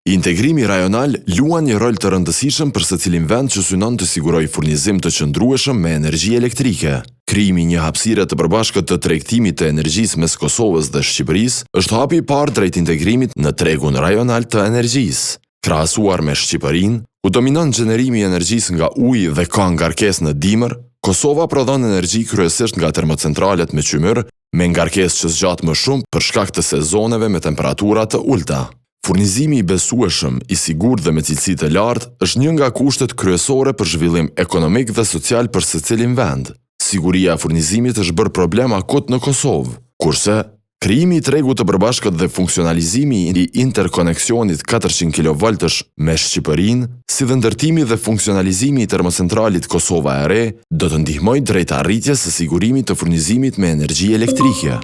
Integrimi rajonal luan një rol të rëndësishëm për secilin vend që synon të sigurojë furnizim të qëndrueshëm me energji elektrike. Krijimi i një hapësire të përbashkët të tregtimit të energjisë mes Kosovës dhe Shqipërisë është hapi i parë drejt integrimit në tregun rajonal të energjisë. Krahasuar me Shqipërinë, ku dominon gjenerimi i energjisë nga uji dhe ka ngarkesë në dimër, Kosova prodhon energji kryesisht nga termocentralet me qymyr, me ngarkesë që zgjat më shumë për shkak të sezoneve me temperatura të ulta. Furnizimi i besueshëm, i sigurt dhe me cilësi të lartë është një nga kushtet kryesore për zhvillim ekonomik dhe social për secilin vend. Siguria e furnizimit është bërë problem akut në Kosovë, kurse krijimi i tregut të përbashkët dhe funksionalizimi i interkoneksionit 400 kV me Shqipërinë, si dhe ndërtimi dhe funksionalizimi i termocentralit Kosova e Re, do të ndihmojë drejt arritjes së sigurimit të furnizimit me energji elektrike.